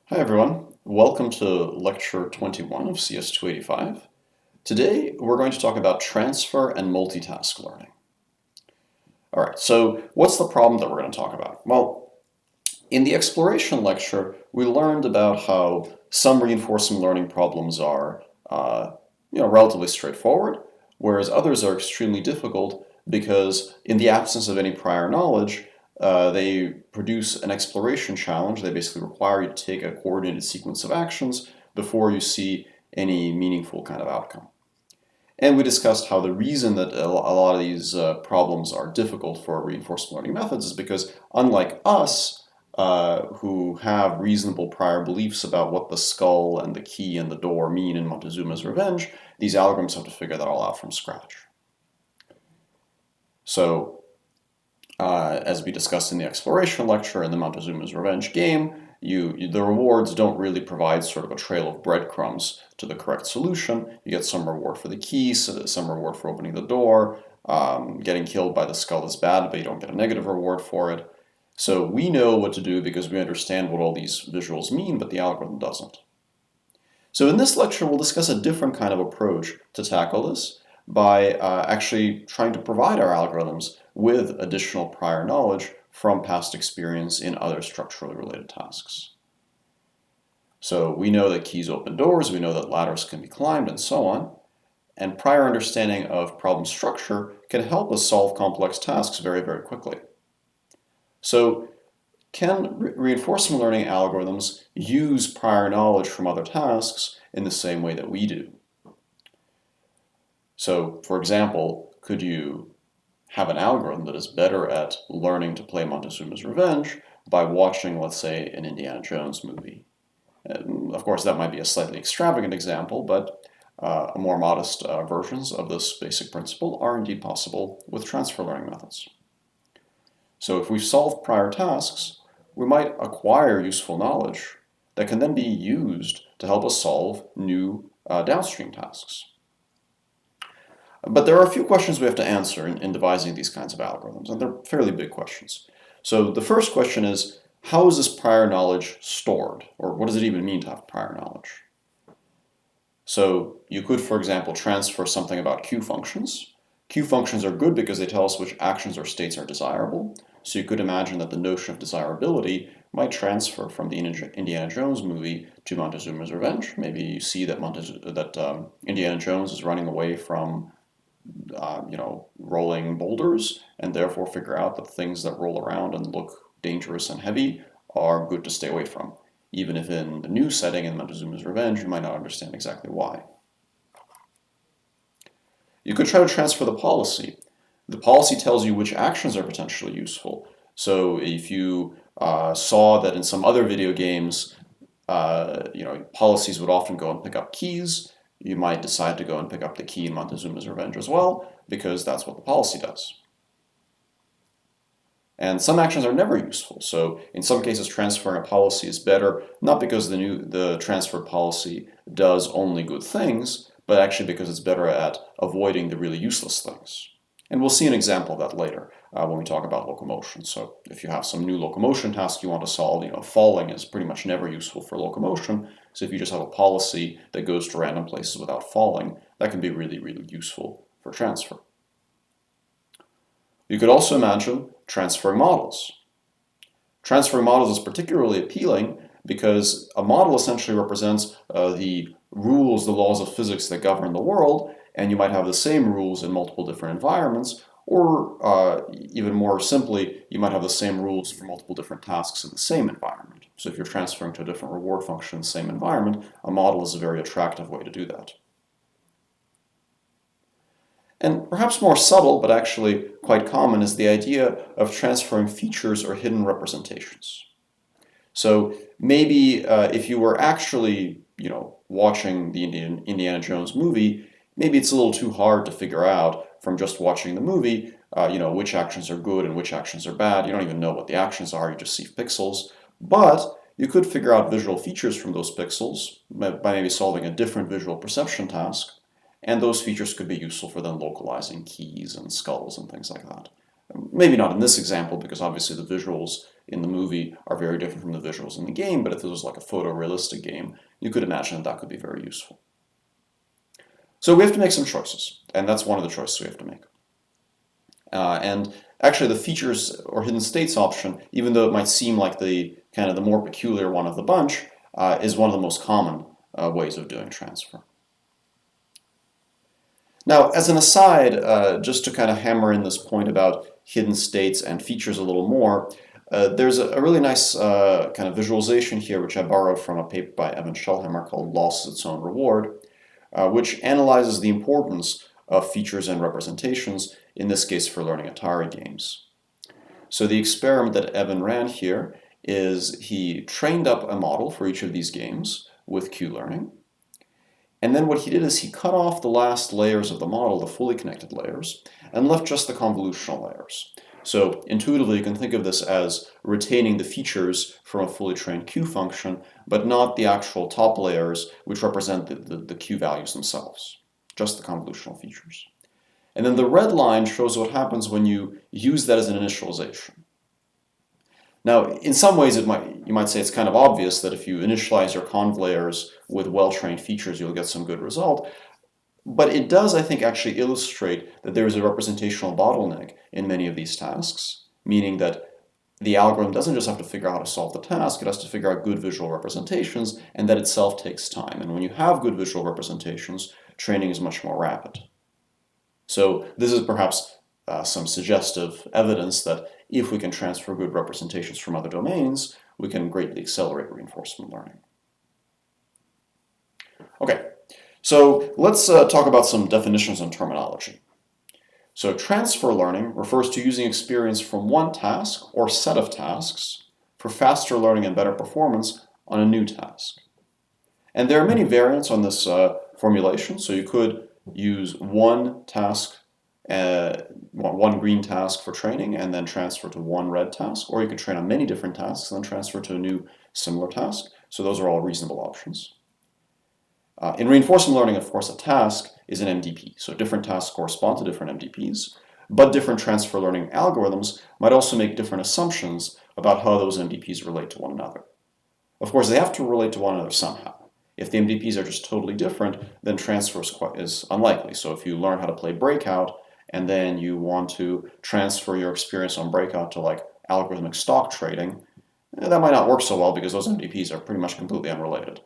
Hi everyone, welcome to lecture 21 of CS285. Today we're going to talk about transfer and multitask learning. Alright, so what's the problem that we're going to talk about? Well, in the exploration lecture we learned about how some reinforcement learning problems are relatively straightforward, whereas others are extremely difficult because in the absence of any prior knowledge, they produce an exploration challenge. They basically require you to take a coordinated sequence of actions before you see any meaningful kind of outcome. And we discussed how the reason that a lot of these problems are difficult for reinforcement learning methods is because, unlike us, who have reasonable prior beliefs about what the skull and the key and the door mean in Montezuma's Revenge, these algorithms have to figure that all out from scratch. So, as we discussed in the exploration lecture in the Montezuma's Revenge game, the rewards don't really provide sort of a trail of breadcrumbs to the correct solution. You get some reward for the keys, some reward for opening the door. Getting killed by the skull is bad, but you don't get a negative reward for it. So we know what to do because we understand what all these visuals mean, but the algorithm doesn't. So in this lecture, we'll discuss a different kind of approach to tackle this by actually trying to provide our algorithms with additional prior knowledge from past experience in other structurally related tasks. So we know that keys open doors, we know that ladders can be climbed, and so on. And prior understanding of problem structure can help us solve complex tasks very, very quickly. So can reinforcement learning algorithms use prior knowledge from other tasks in the same way that we do? So, for example, could you have an algorithm that is better at learning to play Montezuma's Revenge by watching, let's say, an Indiana Jones movie? And of course, that might be a slightly extravagant example, but more modest versions of this basic principle are indeed possible with transfer learning methods. So if we've solved prior tasks, we might acquire useful knowledge that can then be used to help us solve new downstream tasks. But there are a few questions we have to answer in devising these kinds of algorithms, and they're fairly big questions. So the first question is, how is this prior knowledge stored? Or what does it even mean to have prior knowledge? So you could, for example, transfer something about queue functions. Queue functions are good because they tell us which actions or states are desirable. So you could imagine that the notion of desirability might transfer from the Indiana Jones movie to Montezuma's Revenge. Maybe you see that Indiana Jones is running away from rolling boulders, and therefore figure out that things that roll around and look dangerous and heavy are good to stay away from, even if in the new setting in Montezuma's Revenge you might not understand exactly why. You could try to transfer the policy. The policy tells you which actions are potentially useful. So if you saw that in some other video games, policies would often go and pick up keys, you might decide to go and pick up the key in Montezuma's Revenge as well, because that's what the policy does. And some actions are never useful. So in some cases, transferring a policy is better, not because the transferred policy does only good things, but actually because it's better at avoiding the really useless things. And we'll see an example of that later when we talk about locomotion. So if you have some new locomotion task you want to solve, falling is pretty much never useful for locomotion. So if you just have a policy that goes to random places without falling, that can be really, really useful for transfer. You could also imagine transferring models. Transferring models is particularly appealing because a model essentially represents the rules, the laws of physics that govern the world, and you might have the same rules in multiple different environments, or even more simply, you might have the same rules for multiple different tasks in the same environment. So if you're transferring to a different reward function in the same environment, a model is a very attractive way to do that. And perhaps more subtle, but actually quite common, is the idea of transferring features or hidden representations. So maybe if you were actually, watching the Indiana Jones movie, maybe it's a little too hard to figure out from just watching the movie, which actions are good and which actions are bad. You don't even know what the actions are, you just see pixels. But you could figure out visual features from those pixels by maybe solving a different visual perception task, and those features could be useful for then localizing keys and skulls and things like that. Maybe not in this example, because obviously the visuals in the movie are very different from the visuals in the game, but if this was like a photorealistic game, you could imagine that could be very useful. So we have to make some choices, and that's one of the choices we have to make. And actually the features or hidden states option, even though it might seem like the kind of the more peculiar one of the bunch, is one of the most common ways of doing transfer. Now, as an aside, just to kind of hammer in this point about hidden states and features a little more, there's a really nice kind of visualization here, which I borrowed from a paper by Evan Schellhammer called Loss is Its Own Reward, which analyzes the importance of features and representations, in this case for learning Atari games. So the experiment that Evan ran here is he trained up a model for each of these games with Q-learning. And then what he did is he cut off the last layers of the model, the fully connected layers, and left just the convolutional layers. So intuitively, you can think of this as retaining the features from a fully trained Q function, but not the actual top layers, which represent the Q values themselves, just the convolutional features. And then the red line shows what happens when you use that as an initialization. Now, in some ways, you might say it's kind of obvious that if you initialize your conv layers with well-trained features, you'll get some good result. But it does, I think, actually illustrate that there is a representational bottleneck in many of these tasks, meaning that the algorithm doesn't just have to figure out how to solve the task, it has to figure out good visual representations, and that itself takes time. And when you have good visual representations, training is much more rapid. So this is perhaps some suggestive evidence that if we can transfer good representations from other domains, we can greatly accelerate reinforcement learning. Okay, so let's talk about some definitions and terminology. So transfer learning refers to using experience from one task or set of tasks for faster learning and better performance on a new task. And there are many variants on this formulation, so you could use one task, one green task for training and then transfer to one red task, or you could train on many different tasks and then transfer to a new similar task. So those are all reasonable options. In reinforcement learning, of course, a task is an MDP, so different tasks correspond to different MDPs, but different transfer learning algorithms might also make different assumptions about how those MDPs relate to one another. Of course, they have to relate to one another somehow. If the MDPs are just totally different, then transfer is unlikely. So if you learn how to play Breakout, and then you want to transfer your experience on Breakout to like algorithmic stock trading, that might not work so well because those MDPs are pretty much completely unrelated.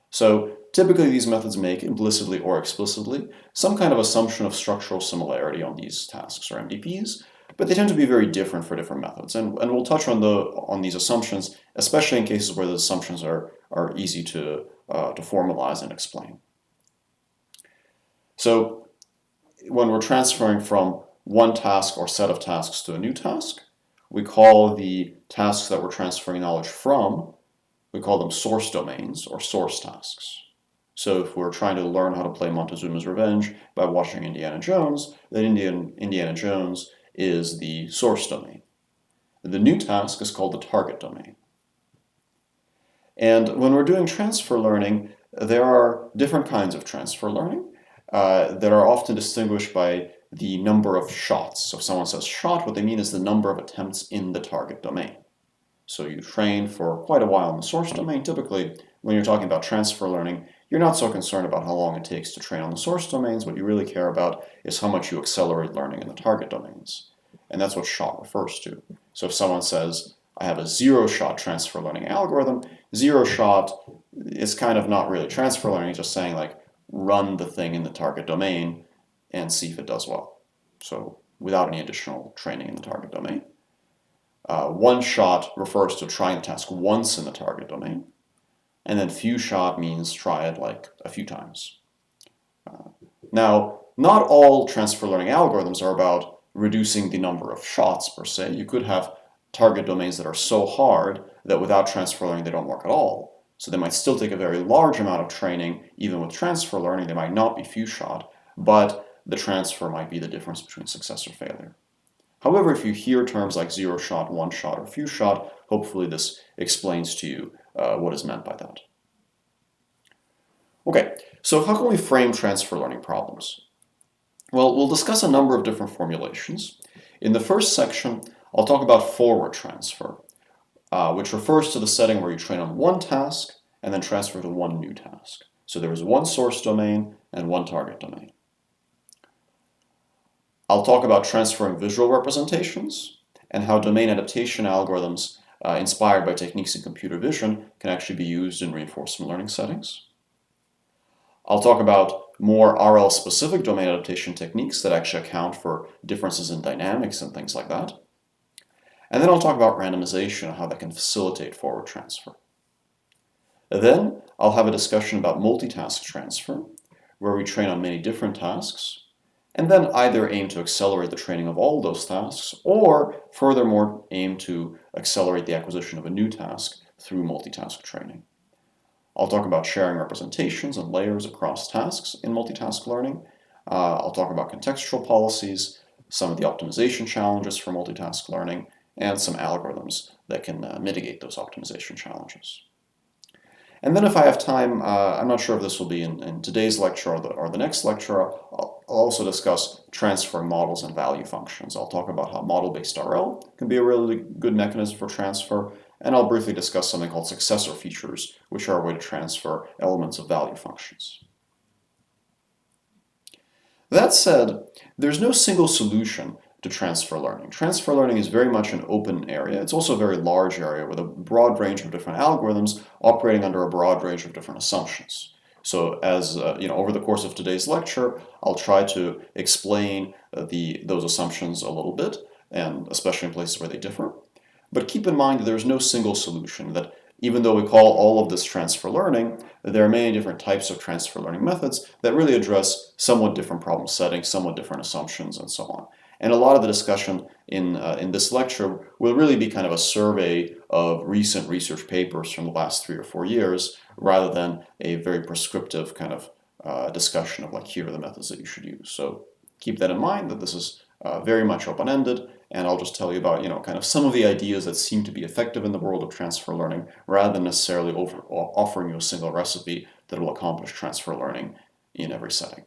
So typically these methods make, implicitly or explicitly, some kind of assumption of structural similarity on these tasks or MDPs, but they tend to be very different for different methods. And we'll touch on these assumptions, especially in cases where the assumptions are easy to formalize and explain. So when we're transferring from one task or set of tasks to a new task, we call the tasks that we're transferring knowledge from, we call them source domains or source tasks. So if we're trying to learn how to play Montezuma's Revenge by watching Indiana Jones, then Indiana Jones is the source domain. The new task is called the target domain. And when we're doing transfer learning, there are different kinds of transfer learning that are often distinguished by the number of shots. So if someone says shot, what they mean is the number of attempts in the target domain. So you train for quite a while in the source domain. Typically, when you're talking about transfer learning, you're not so concerned about how long it takes to train on the source domains. What you really care about is how much you accelerate learning in the target domains. And that's what shot refers to. So if someone says, I have a zero-shot transfer learning algorithm, zero shot is kind of not really transfer learning, just saying like, run the thing in the target domain and see if it does well. So without any additional training in the target domain. One shot refers to trying the task once in the target domain. And then few shot means try it like a few times. Now, not all transfer learning algorithms are about reducing the number of shots per se. You could have target domains that are so hard that without transfer learning they don't work at all. So they might still take a very large amount of training. Even with transfer learning, they might not be few shot, but the transfer might be the difference between success or failure. However, if you hear terms like zero shot, one shot, or few shot, hopefully this explains to you what is meant by that. Okay, so how can we frame transfer learning problems? Well, we'll discuss a number of different formulations. In the first section, I'll talk about forward transfer, which refers to the setting where you train on one task and then transfer to one new task. So there is one source domain and one target domain. I'll talk about transferring visual representations and how domain adaptation algorithms inspired by techniques in computer vision can actually be used in reinforcement learning settings. I'll talk about more RL-specific domain adaptation techniques that actually account for differences in dynamics and things like that. And then I'll talk about randomization and how that can facilitate forward transfer. Then I'll have a discussion about multitask transfer, where we train on many different tasks, and then either aim to accelerate the training of all those tasks, or furthermore aim to accelerate the acquisition of a new task through multitask training. I'll talk about sharing representations and layers across tasks in multitask learning. I'll talk about contextual policies, some of the optimization challenges for multitask learning, and some algorithms that can mitigate those optimization challenges. And then if I have time, I'm not sure if this will be in today's lecture or the next lecture, I'll also discuss transfer models and value functions. I'll talk about how model-based RL can be a really good mechanism for transfer, and I'll briefly discuss something called successor features, which are a way to transfer elements of value functions. That said, there's no single solution to transfer learning. Transfer learning is very much an open area. It's also a very large area with a broad range of different algorithms operating under a broad range of different assumptions. So as over the course of today's lecture, I'll try to explain those assumptions a little bit, and especially in places where they differ. But keep in mind that there's no single solution, that even though we call all of this transfer learning, there are many different types of transfer learning methods that really address somewhat different problem settings, somewhat different assumptions, and so on. And a lot of the discussion in this lecture will really be kind of a survey of recent research papers from the last 3 or 4 years, rather than a very prescriptive kind of discussion of like, here are the methods that you should use. So keep that in mind, that this is very much open-ended, and I'll just tell you about kind of some of the ideas that seem to be effective in the world of transfer learning, rather than necessarily offering you a single recipe that will accomplish transfer learning in every setting.